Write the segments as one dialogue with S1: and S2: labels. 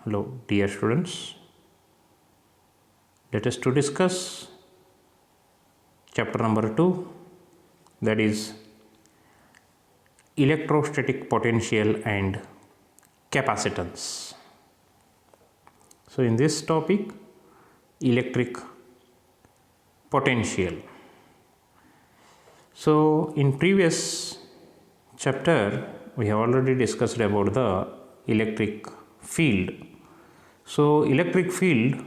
S1: Hello, dear students. Let us to discuss chapter number 2, that is electrostatic potential and capacitance. So, in this topic, electric potential. So, in previous chapter, we have already discussed about the electric field. So, electric field,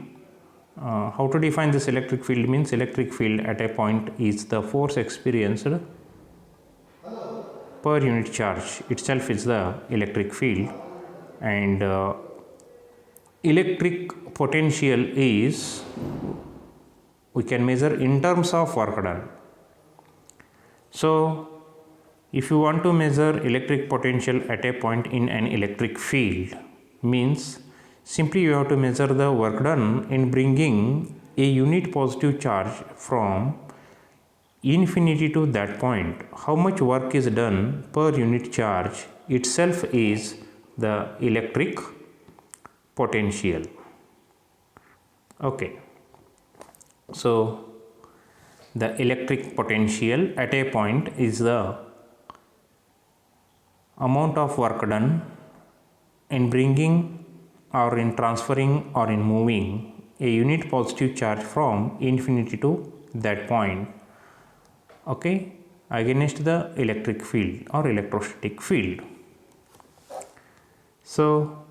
S1: how to define this electric field means electric field at a point is the force experienced per unit charge itself is the electric field, and electric potential is we can measure in terms of work done. So, if you want to measure electric potential at a point in an electric field means simply you have to measure the work done in bringing a unit positive charge from infinity to that point. How much work is done per unit charge itself is the electric potential. Okay. So, the electric potential at a point is the amount of work done in bringing or in transferring or in moving a unit positive charge from infinity to that point, okay, against the electric field or electrostatic field. So,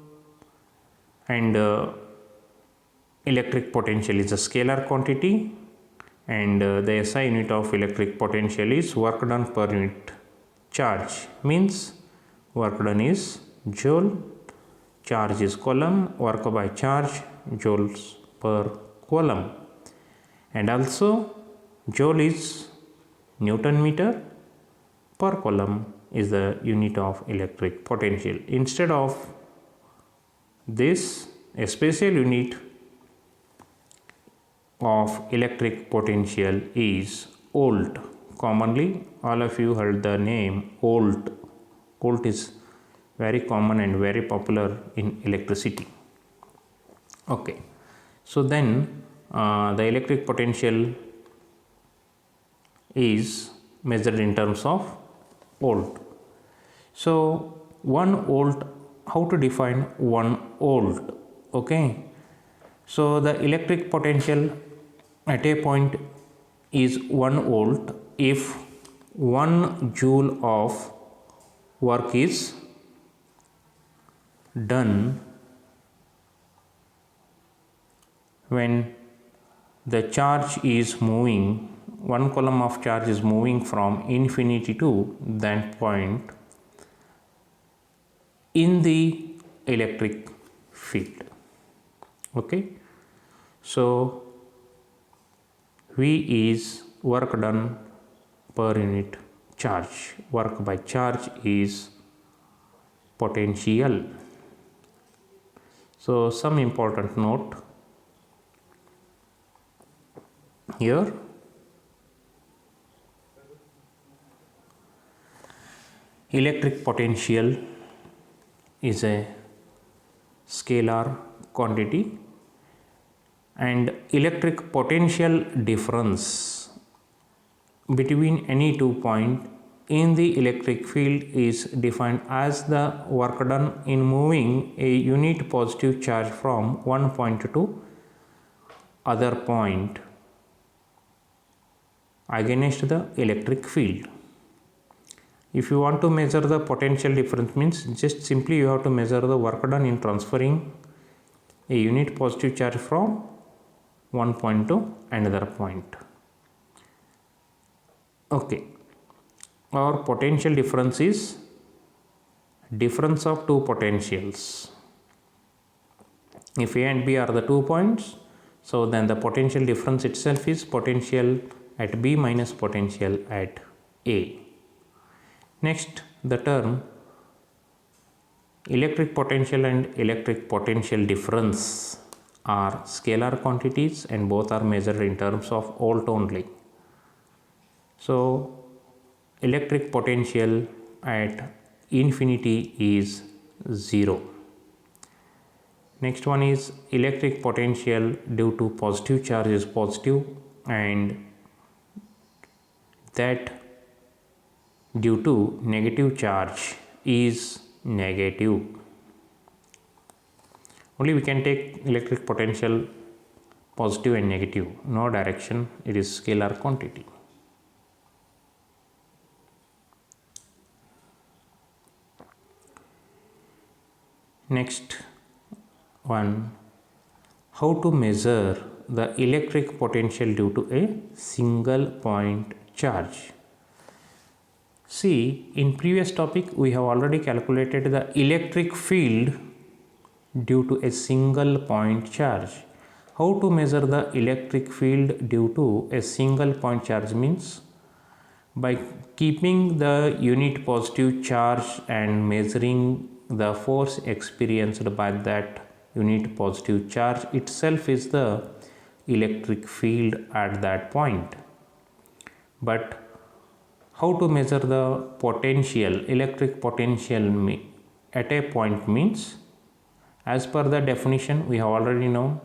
S1: and electric potential is a scalar quantity, and the SI unit of electric potential is work done per unit charge, means work done is joule, charge is coulomb, work by charge joules per coulomb, and also joule is Newton meter per coulomb is the unit of electric potential. Instead of this, a special unit of electric potential is volt. Commonly, all of you heard the name volt. Volt is very common and very popular in electricity. Okay. So, then the electric potential is measured in terms of volt. So, 1 volt, how to define 1 volt? Okay. So, the electric potential at a point is 1 volt if 1 joule of work is done when the charge is moving, 1 coulomb of charge is moving from infinity to that point in the electric field. Okay. So, V is work done per unit charge. Work by charge is potential. So, some important note here. Electric potential is a scalar quantity, and electric potential difference between any 2 points in the electric field is defined as the work done in moving a unit positive charge from one point to other point against the electric field. If you want to measure the potential difference means just simply you have to measure the work done in transferring a unit positive charge from one point to another point. Okay. Our potential difference is difference of two potentials. If A and B are the 2 points, so then the potential difference itself is potential at B minus potential at A. Next, the term electric potential and electric potential difference are scalar quantities and both are measured in terms of volt only. So, electric potential at infinity is 0. Next one is electric potential due to positive charge is positive and that due to negative charge is negative. Only we can take electric potential positive and negative, no direction, it is scalar quantity. Next one, how to measure the electric potential due to a single point charge. See, in previous topic we have already calculated the electric field due to a single point charge. How to measure the electric field due to a single point charge means by keeping the unit positive charge and measuring the force experienced by that unit positive charge itself is the electric field at that point. But how to measure the potential, electric potential at a point means, as per the definition we have already known,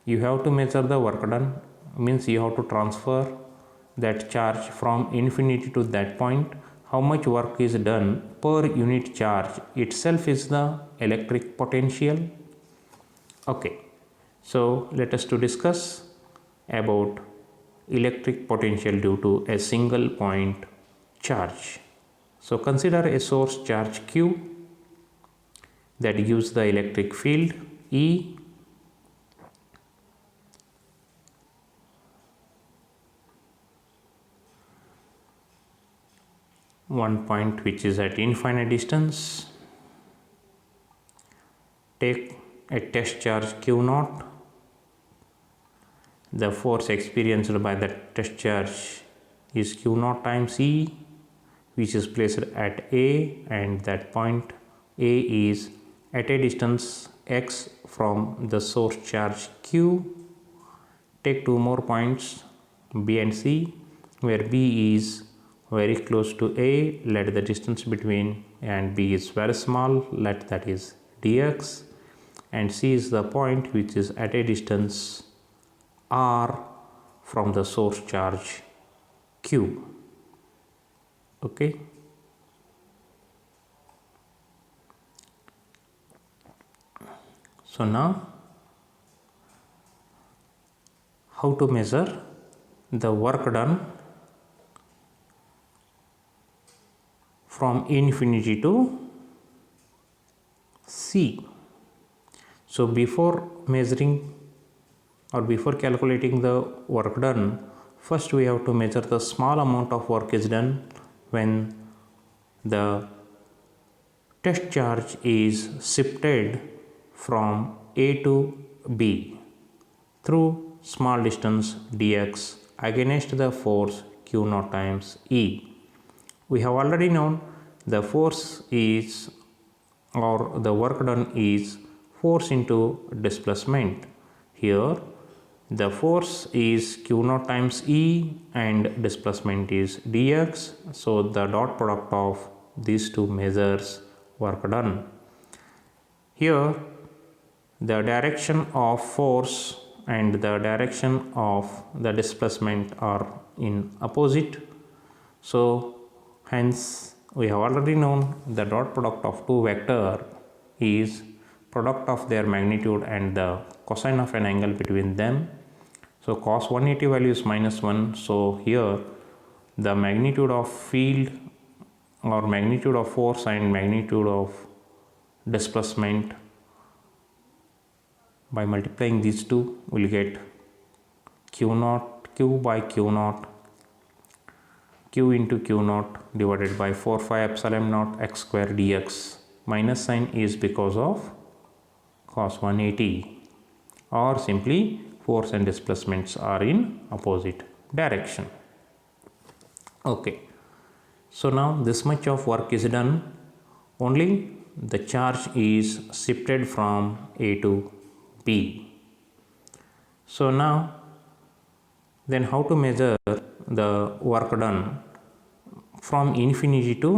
S1: you have to measure the work done, means you have to transfer that charge from infinity to that point. How much work is done per unit charge itself is the electric potential. Okay, so let us to discuss about electric potential due to a single point charge. So consider a source charge Q that gives the electric field E. One point which is at infinite distance. Take a test charge Q naught. The force experienced by the test charge is Q naught times E, which is placed at A, and that point A is at a distance x from the source charge Q. Take two more points B and C, where B is very close to A, let the distance between A and B is very small, let that is dx, and C is the point which is at a distance r from the source charge Q. Okay. So now how to measure the work done from infinity to C. So before measuring or before calculating the work done, first we have to measure the small amount of work is done when the test charge is shifted from A to B through small distance dx against the force Q naught times E. We have already known the force is, or the work done is, force into displacement. Here the force is Q naught times E and displacement is dx, so the dot product of these two measures work done. Here the direction of force and the direction of the displacement are in opposite, so hence we have already known the dot product of two vector is product of their magnitude and the cosine of an angle between them. So cos 180 value is -1, so here the magnitude of field or magnitude of force and magnitude of displacement, by multiplying these two we will get Q naught, Q by Q naught, Q into Q naught divided by 4 pi epsilon naught x square dx. Minus sign is because of cos 180, or simply force and displacements are in opposite direction. Okay, so now this much of work is done, only the charge is shifted from A to B. So now then how to measure the work done from infinity to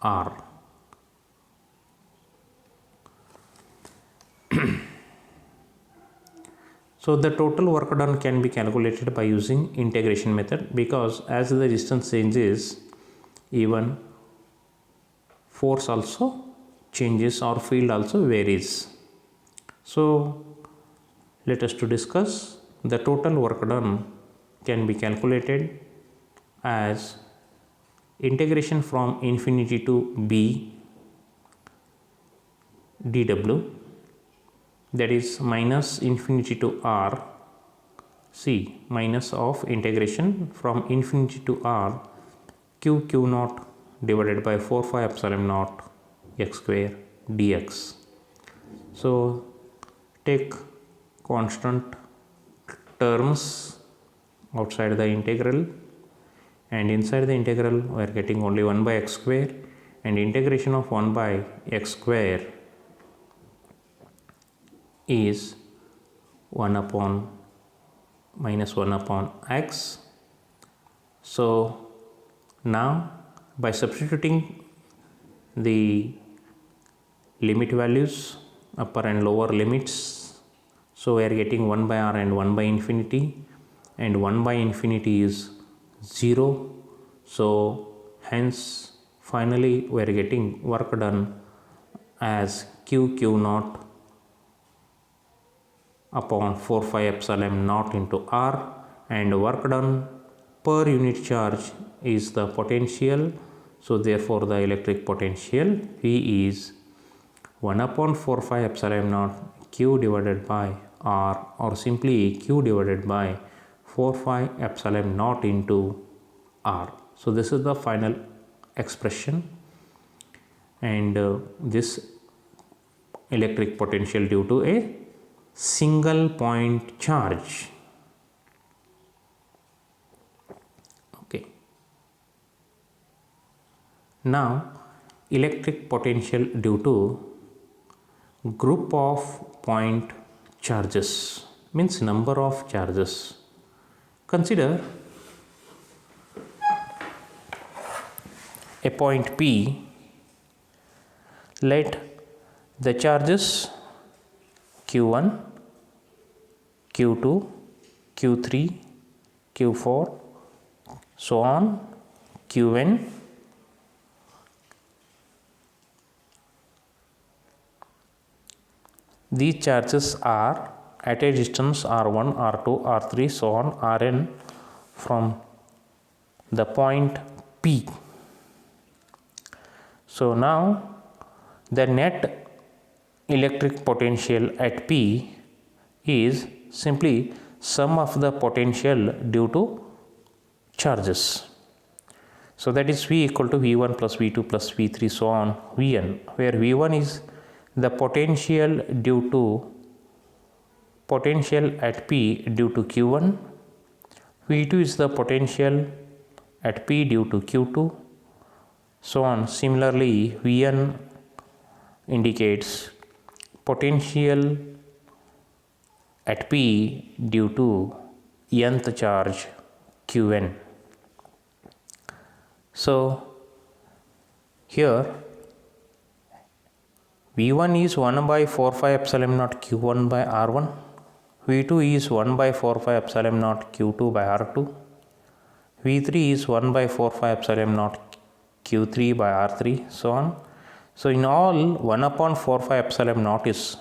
S1: R? So the total work done can be calculated by using integration method, because as the distance changes, even force also changes or field also varies. So let us to discuss the total work done can be calculated as integration from infinity to b dw, that is minus infinity to r, c minus of integration from infinity to r q naught divided by 4 pi epsilon naught x square dx. So take constant terms outside the integral, and inside the integral we are getting only 1 by x square, and integration of 1 by x square is 1 upon minus 1 upon x. So now by substituting the limit values, upper and lower limits, so we are getting 1 by r and 1 by infinity, and 1 by infinity is 0. So hence finally we are getting work done as q naught upon 4 pi epsilon naught into r, and work done per unit charge is the potential. So therefore the electric potential V is 1 upon 4 pi epsilon naught q divided by r, or simply q divided by 4 pi epsilon naught into r. So this is the final expression, and this electric potential due to a single point charge. Okay. Now electric potential due to group of point charges, means number of charges. Consider a point P. Let the charges q1, q2, q3, q4, so on, qn these charges are at a distance r1, r2, r3, so on, rn from the point P. So now the net electric potential at P is simply sum of the potential due to charges. So that is V equal to V1 plus V2 plus V3, so on, Vn, where V1 is the potential due to potential at P due to Q1, V2 is the potential at P due to Q2, so on. Similarly, Vn indicates potential at P due to nth charge Qn. So here V1 is 1 by 4 pi epsilon naught Q1 by R1, V2 is 1 by 4 pi epsilon naught Q2 by R2, V3 is 1 by 4 pi epsilon naught Q3 by R3, so on. So in all 1 upon 4 pi epsilon naught is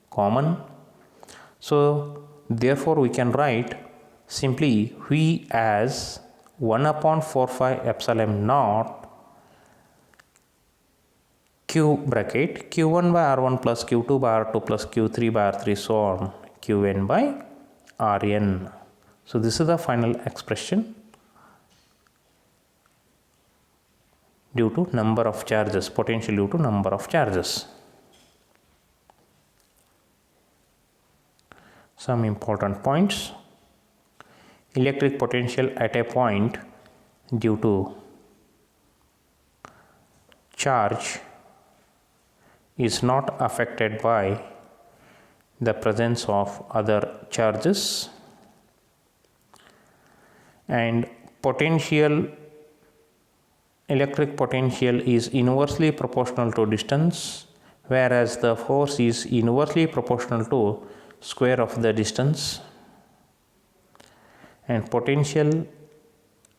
S1: common. So therefore we can write simply V as 1 upon 4 pi epsilon naught Q bracket Q1 by R1 plus Q2 by R2 plus Q3 by R3, so on, Qn by Rn. So this is the final expression due to number of charges, potential due to number of charges. Some important points. Electric potential at a point due to charge is not affected by the presence of other charges, and electric potential is inversely proportional to distance, whereas the force is inversely proportional to square of the distance, and potential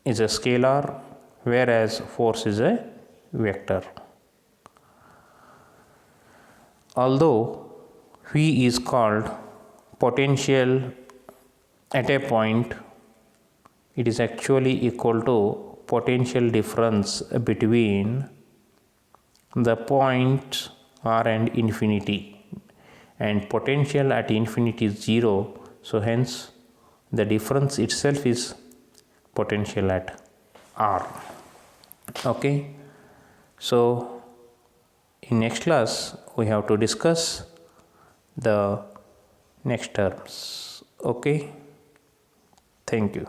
S1: is a scalar whereas force is a vector. Although V is called potential at a point, it is actually equal to potential difference between the points r and infinity, and potential at infinity is 0, so hence the difference itself is potential at r. Okay, so in next class we have to discuss the next terms. Okay, thank you.